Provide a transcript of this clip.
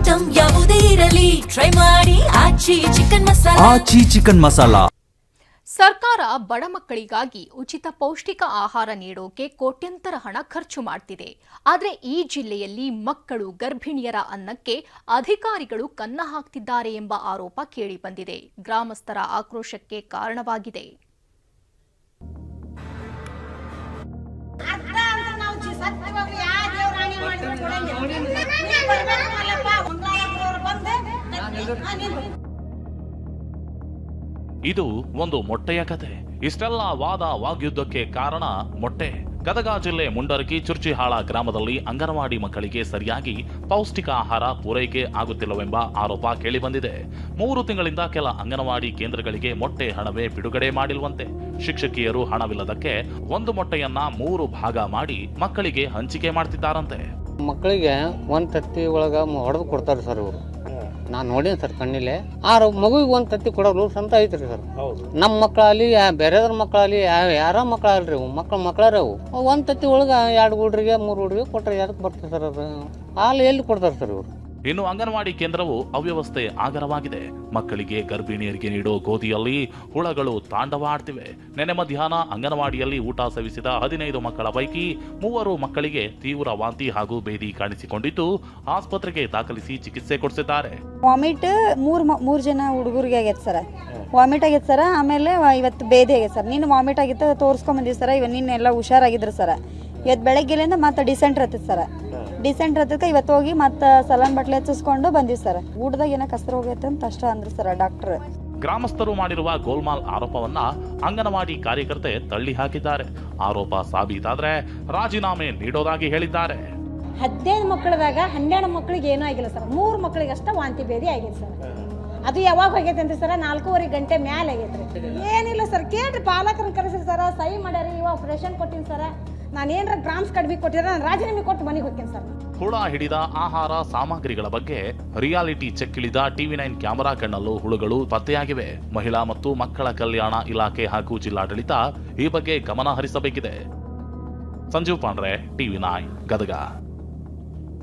Item ಯಾವುದೇ ಇರಲಿ try ಮಾಡಿ ಆಚಿ ಚಿಕನ್ ಮಸಾಲಾ. ಆಚಿ ಚಿಕನ್ ಮಸಾಲಾ. ಸರ್ಕಾರ ಬಡ ಮಕ್ಕಳಿಗಾಗಿ ಉಚಿತ ಪೌಷ್ಟಿಕ ಆಹಾರ ನೀಡೋಕೆ ಕೋಟ್ಯಂತರ ಹಣ ಖರ್ಚು ಮಾಡ್ತಿದೆ. ಆದರೆ ಈ ಜಿಲ್ಲೆಯಲ್ಲಿ ಮಕ್ಕಳು ಗರ್ಭಿಣಿಯರ ಅನ್ನಕ್ಕೆ ಅಧಿಕಾರಿಗಳು ಕನ್ನ ಹಾಕ್ತಿದ್ದಾರೆ ಎಂಬ ಆರೋಪ ಕೇಳಿಬಂದಿದೆ. ಗ್ರಾಮಸ್ಥರ ಆಕ್ರೋಶಕ್ಕೆ ಕಾರಣವಾಗಿದೆ. ಇದು ಒಂದು ಮೊಟ್ಟೆಯ ಕತೆ. ಇಷ್ಟೆಲ್ಲ ವಾದ ವಾಗ್ಯುದ್ಧಕ್ಕೆ ಕಾರಣ ಮೊಟ್ಟೆ. ಗದಗ ಜಿಲ್ಲೆ ಮುಂಡರಗಿ ಚುರ್ಚಿಹಾಳ ಗ್ರಾಮದಲ್ಲಿ ಅಂಗನವಾಡಿ ಮಕ್ಕಳಿಗೆ ಸರಿಯಾಗಿ ಪೌಷ್ಟಿಕ ಆಹಾರ ಪೂರೈಕೆ ಆಗುತ್ತಿಲ್ಲವೆಂಬ ಆರೋಪ ಕೇಳಿಬಂದಿದೆ. 3 ತಿಂಗಳಿಂದ ಕೆಲ ಅಂಗನವಾಡಿ ಕೇಂದ್ರಗಳಿಗೆ ಮೊಟ್ಟೆ ಹಣವೇ ಬಿಡುಗಡೆ ಮಾಡಿಲ್ವಂತೆ. ಶಿಕ್ಷಕಿಯರು ಹಣವಿಲ್ಲದಕ್ಕೆ ಒಂದು ಮೊಟ್ಟೆಯನ್ನ 3 ಭಾಗ ಮಾಡಿ ಮಕ್ಕಳಿಗೆ ಹಂಚಿಕೆ ಮಾಡ್ತಿದ್ದಾರಂತೆ. ಮಕ್ಕಳಿಗೆ ಒಂದು ತತ್ತಿ ಒಳಗ ಹೊಡೆದು ಕೊಡ್ತಾರೆ ಸರ್ ಇವರು. ನಾನು ನೋಡೀನಿ ಸರ್ ಕಣ್ಣಿಲೆ. ಮಗುವಿಗೆ ಒಂದು ತತ್ತಿ ಕೊಡೋ ರೂಲ್ಸ್ ಅಂತ ಐತ್ರಿ ಸರ್. ನಮ್ಮ ಮಕ್ಕಳಲ್ಲಿ ಬೇರೆಯವ್ರ ಮಕ್ಕಳಲ್ಲಿ ಯಾರ ಮಕ್ಕಳಲ್ರಿ ಮಕ್ಕಳಾರ ಅವು. ಒಂದು ತತ್ತಿ ಒಳಗೆ 2 ಹುಡ್ರಿಗೆ 3 ಹುಡ್ರಿಗೆ ಕೊಟ್ಟರೆ ಯಾರಕ್ಕೆ ಬರ್ತದೆ ಸರ್ ಅದು? ಹಾಲು ಎಲ್ಲಿ ಕೊಡ್ತಾರೆ ಸರ್ ಇವರು? ಇನ್ನು ಅಂಗನವಾಡಿ ಕೇಂದ್ರವು ಅವ್ಯವಸ್ಥೆ ಆಗರವಾಗಿದೆ. ಮಕ್ಕಳಿಗೆ ಗರ್ಭಿಣಿಯರಿಗೆ ನೀಡೋ ಗೋಧಿಯಲ್ಲಿ ಹುಳಗಳು ತಾಂಡವಾಡ್ತಿವೆ. ನೆನೆ ಮಧ್ಯಾಹ್ನ ಅಂಗನವಾಡಿಯಲ್ಲಿ ಊಟ ಸೇವಿಸಿದ 15 ಮಕ್ಕಳ ಪೈಕಿ 3 ಮಕ್ಕಳಿಗೆ ತೀವ್ರ ವಾಂತಿ ಹಾಗೂ ಬೇದಿ ಕಾಣಿಸಿಕೊಂಡಿದ್ದು ಆಸ್ಪತ್ರೆಗೆ ದಾಖಲಿಸಿ ಚಿಕಿತ್ಸೆ ಕೊಡಿಸಿದ್ದಾರೆ. ವಾಮಿಟ್ ಮೂರು ಜನ ಹುಡುಗರಿಗೆ ಆಗೈತೆ ಸರ್. ವಾಮಿಟ್ ಆಗೈತೆ ಸರ್. ಆಮೇಲೆ ಇವತ್ತು ಬೇದಿ ಆಗೈತೆ ಸರ್. ನೀನು ವಾಮಿಟ್ ಆಗಿತ್ತು ತೋರಿಸ್ಕೊಂಬಂದಿವಿ ಸರ್. ನಿನ್ನೆಲ್ಲ ಹುಷಾರಾಗಿದ್ರು ಸರ್. ಇವತ್ತು ಬೆಳಗ್ಗೆಲಿಂದ ಮತ್ತೆ ಡಿಸೆಂಟ್ರ್ ಹತ್ತೈತೆ ಸರ್. ಡಿಸೆಂಟ್ರ್ ಹತ್ತಕ್ಕೆ ಇವತ್ತು ಹೋಗಿ ಮತ್ತೆ ಸಲಾನ್ ಬಟ್ಲೆ ಹಚ್ಚಿಸ್ಕೊಂಡು ಬಂದಿವಿ ಸರ್. ಊಟದಾಗ ಏನೋ ಕಸ್ರ ಹೋಗೈತೆ ಅಂತ ಅಷ್ಟ ಅಂದ್ರು ಸರ್ ಡಾಕ್ಟರ್. ಗ್ರಾಮಸ್ಥರು ಮಾಡಿರುವ ಗೋಲ್ಮಾಲ್ ಆರೋಪವನ್ನ ಅಂಗನವಾಡಿ ಕಾರ್ಯಕರ್ತೆ ತಳ್ಳಿ ಹಾಕಿದ್ದಾರೆ. ಆರೋಪ ಸಾಬೀತಾದ್ರೆ ರಾಜೀನಾಮೆ ನೀಡೋದಾಗಿ ಹೇಳಿದ್ದಾರೆ. 15 ಮಕ್ಕಳದಾಗ 12 ಮಕ್ಕಳಿಗೆ ಏನೂ ಆಗಿಲ್ಲ ಸರ್. 3 ಮಕ್ಕಳಿಗೆ ಅಷ್ಟ ವಾಂತಿ ಭೇದಿ ಆಗೈತೆ ಸರ್. ಅದು ಯಾವಾಗ ಆಗೈತೆ ಅಂತ ಸರ್ 4:30 ಗಂಟೆ ಮ್ಯಾಲೆ ಆಗೈತ್ರಿ. ಏನಿಲ್ಲ ಸರ್, ಕೇಳ್ರಿ ಪಾಲಕರನ್ನ ಕರೆಸ್ರಿ ಸರ್. ಸಹಿ ಮಾಡ್ಯಾರಿ. ಇವಾಗ ಆಪರೇಷನ್ ಕೊಟ್ಟಿನಿ ಸರ್. ನಾನು ಏನಾರ ಗ್ರಾಮ್ಸ್ ಕಡಿಮೆ ಕೊಟ್ಟಿರ ನಾನು ರಾಜೀನಾಮೆ ಕೊಟ್ಟು ಮನೆಗೆ ಹೋಗ್ತೇನೆ ಸರ್. ಹುಳ ಹಿಡಿದ ಆಹಾರ ಸಾಮಗ್ರಿಗಳ ಬಗ್ಗೆ ರಿಯಾಲಿಟಿ ಚೆಕ್ ಇಳಿದ TV9 ಕ್ಯಾಮೆರಾ ಕಣ್ಣಲ್ಲೂ ಹುಳುಗಳು ಪತ್ತೆಯಾಗಿವೆ. ಮಹಿಳಾ ಮತ್ತು ಮಕ್ಕಳ ಕಲ್ಯಾಣ ಇಲಾಖೆ ಹಾಗೂ ಜಿಲ್ಲಾಡಳಿತ ಈ ಬಗ್ಗೆ ಗಮನ ಹರಿಸಬೇಕಿದೆ. ಸಂಜೀವ್ ಪಾಂಡ್ರೆ, TV9 ಗದಗ.